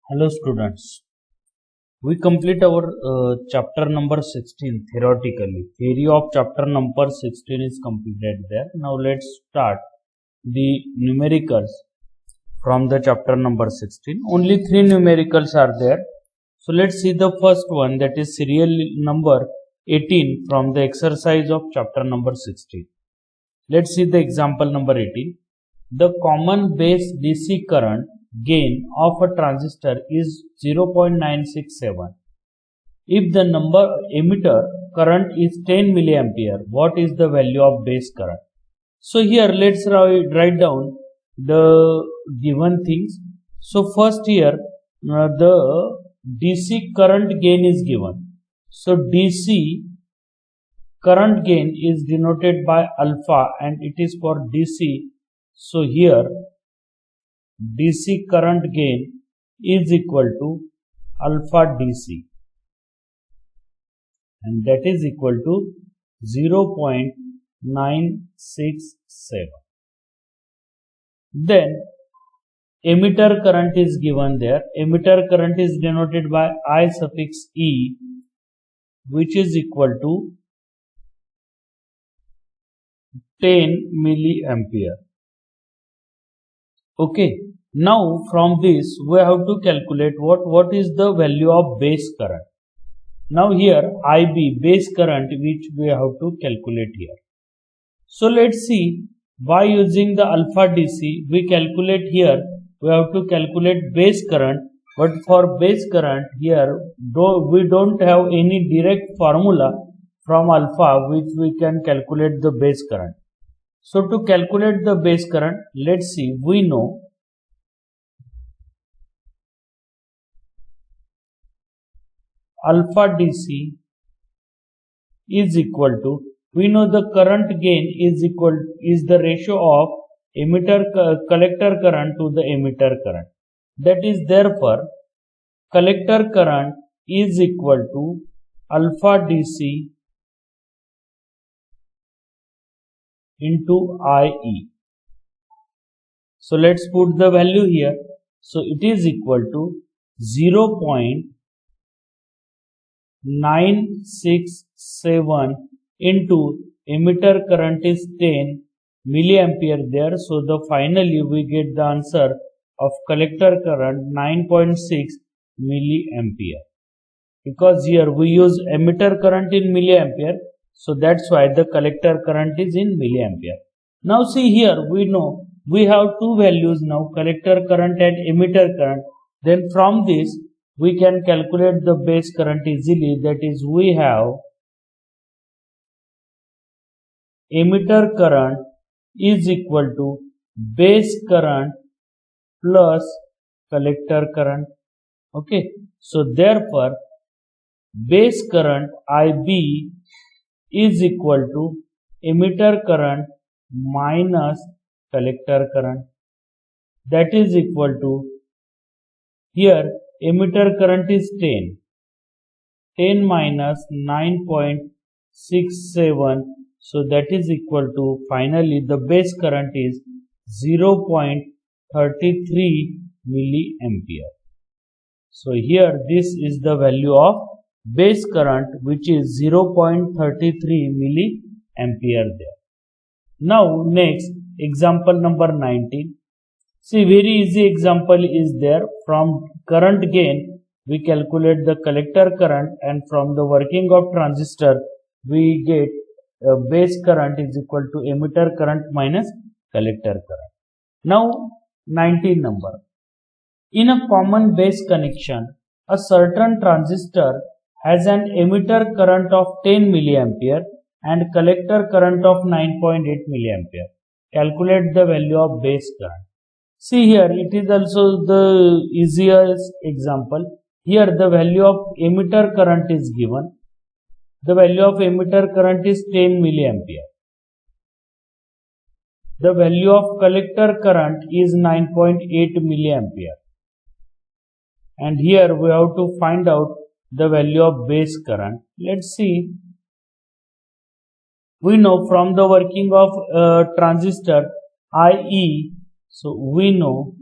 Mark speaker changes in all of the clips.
Speaker 1: Hello students, we complete our chapter number 16 theoretically. Theory of chapter number 16 is completed there. Now let's start the numericals from the chapter number 16. Only 3 numericals are there. So let's see the first one, that is serial number 18 from the exercise of chapter number 16. Let's see the example number 18. The common base DC current gain of a transistor is 0.967. If the emitter current is 10 milliampere, what is the value of base current? So here let's write down the given things. So first here the DC current gain is given. So DC current gain is denoted by alpha and it is for DC. So here DC current gain is equal to alpha DC and that is equal to 0.967. Then emitter current is given there. Emitter current is denoted by I suffix E, which is equal to 10 milliampere. Okay, now from this we have to calculate what is the value of base current. Now here IB, base current, which we have to calculate here. So let's see, by using the alpha DC we calculate here, we have to calculate base current, but for base current here we don't have any direct formula from alpha which we can calculate the base current. So to calculate the base current, let's see, we know alpha DC is equal to, we know the current gain is the ratio of collector current to the emitter current. That is therefore collector current is equal to alpha DC into IE. So let's put the value here. So it is equal to 0.967 into emitter current is 10 milliampere there. So the finally we get the answer of collector current 9.6 milliampere. Because here we use emitter current in milliampere, so that's why the collector current is in milliampere. Now see here, we know we have two values now, collector current and emitter current. Then from this we can calculate the base current easily. That is, we have emitter current is equal to base current plus collector current. Okay, so therefore base current IB is equal to emitter current minus collector current. That is equal to, here emitter current is 10 minus 9.67, so that is equal to, finally the base current is 0.33 milliampere. So here this is the value of base current, which is 0.33 milliampere there. Now next, example number 19. See, very easy example is there. From current gain we calculate the collector current, and from the working of transistor we get base current is equal to emitter current minus collector current. Now 19 number. In a common base connection, a certain transistor has an emitter current of 10 milliampere and collector current of 9.8 milliampere. Calculate the value of base current. See here, it is also the easiest example. Here the value of emitter current is given. The value of emitter current is 10 milliampere. The value of collector current is 9.8 milliampere. And here we have to find out the value of base current. Let's see. We know from the working of transistor IE, so we know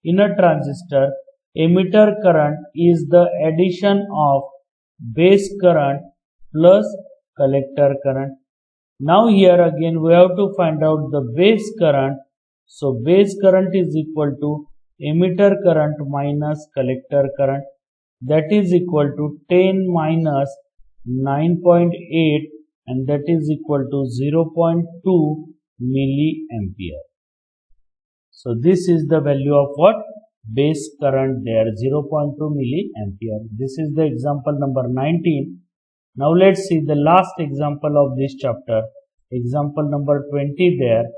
Speaker 1: in a transistor, emitter current is the addition of base current plus collector current. Now here again we have to find out the base current. So base current is equal to emitter current minus collector current, that is equal to 10 minus 9.8, and that is equal to 0.2 milliampere. So this is the value of what? Base current there, 0.2 milliampere. This is the example number 19. Now let's see the last example of this chapter, example number 20 there.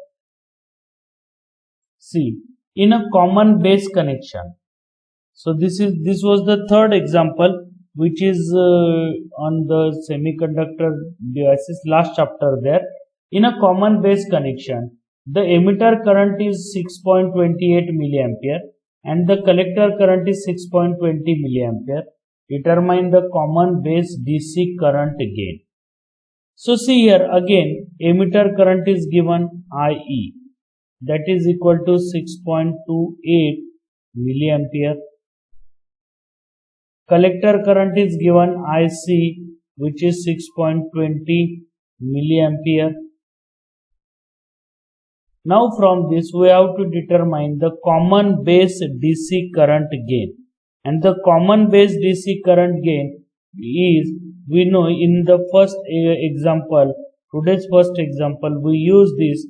Speaker 1: See, in a common base connection. So this was the third example, which is on the semiconductor devices, last chapter there. In a common base connection, the emitter current is 6.28 milliampere and the collector current is 6.20 milliampere. Determine the common base DC current gain. So see here again, emitter current is given IE, that is equal to 6.28 milliampere. Collector current is given IC, which is 6.20 milliampere. Now from this we have to determine the common base DC current gain. And the common base DC current gain is, we know in the first example, today's first example, we use this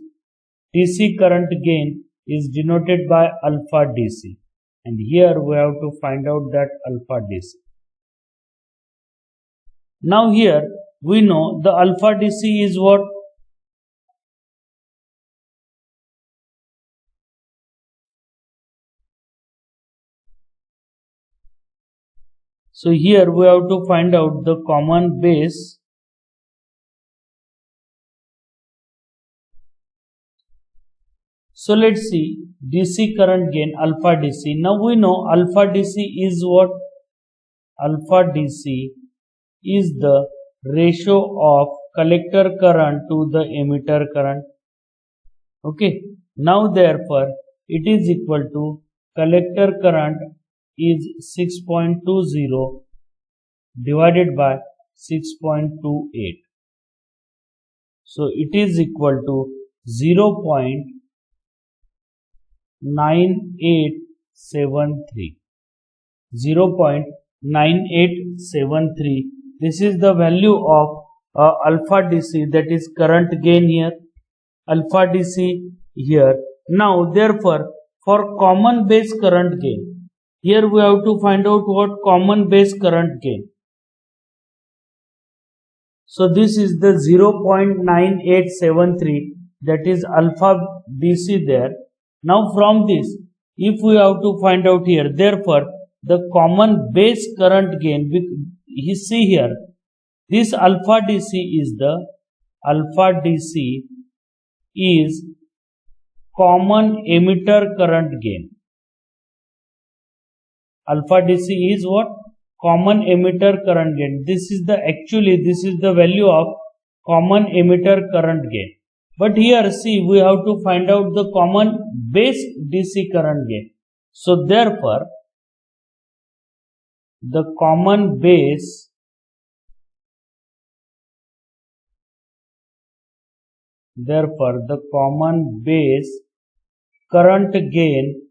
Speaker 1: DC current gain is denoted by alpha DC. And here we have to find out that alpha DC. Now here we know the alpha DC is what? So here we have to find out the common base So let's see DC current gain alpha DC. Now we know alpha DC is what? Alpha DC is the ratio of collector current to the emitter current. Okay. Now therefore it is equal to collector current is 6.20 divided by 6.28. So it is equal to 0.9873. 0.9873. This is the value of alpha DC, that is current gain here. Alpha DC here. Now therefore for common base current gain, here we have to find out what common base current gain. So this is the 0.9873, that is alpha DC there. Now from this, if we have to find out here, therefore the common base current gain, you see here, this alpha DC is the common emitter current gain. Alpha DC is what? Common emitter current gain. This is the value of common emitter current gain. But here see, we have to find out the common base DC current gain. So therefore the common base current gain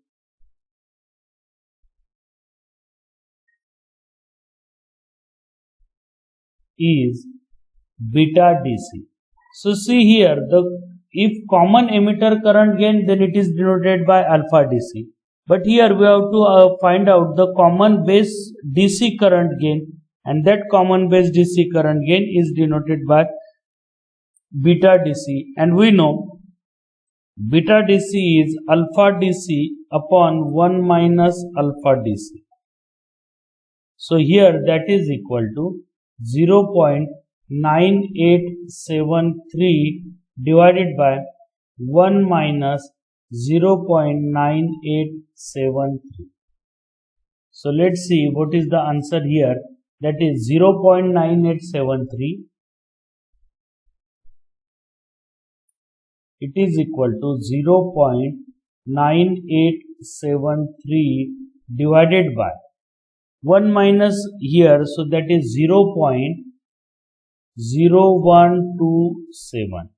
Speaker 1: is beta DC. So see here, if common emitter current gain, then it is denoted by alpha DC. But here we have to find out the common base DC current gain, and that common base DC current gain is denoted by beta DC. And we know beta DC is alpha DC upon 1 minus alpha DC. So here that is equal to 0.9873 divided by 1 minus 0.9873. So let's see what is the answer here. That is 0.9873. It is equal to 9873 divided by 1 minus here, so that is 0.0127.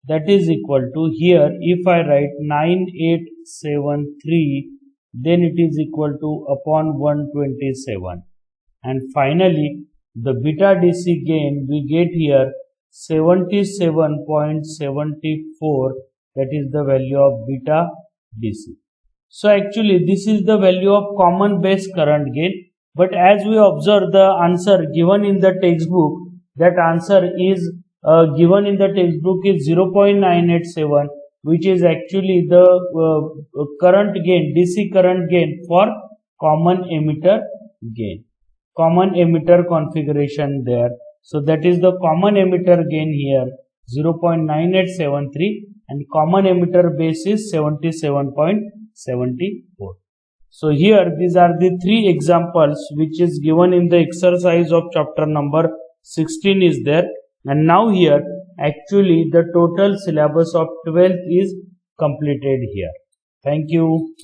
Speaker 1: That is equal to, here if I write 9873, then it is equal to upon 127. And finally, the beta DC gain we get here 77.74, that is the value of beta DC. So actually this is the value of common base current gain, but as we observe the answer given in the textbook, that answer is given in the textbook is 0.987, which is actually the current gain, DC current gain for common emitter gain, common emitter configuration there. So that is the common emitter gain here 0.9873 and common emitter base is 77.74. So here these are the three examples which is given in the exercise of chapter number 16 is there. And now here actually the total syllabus of 12th is completed here. Thank you.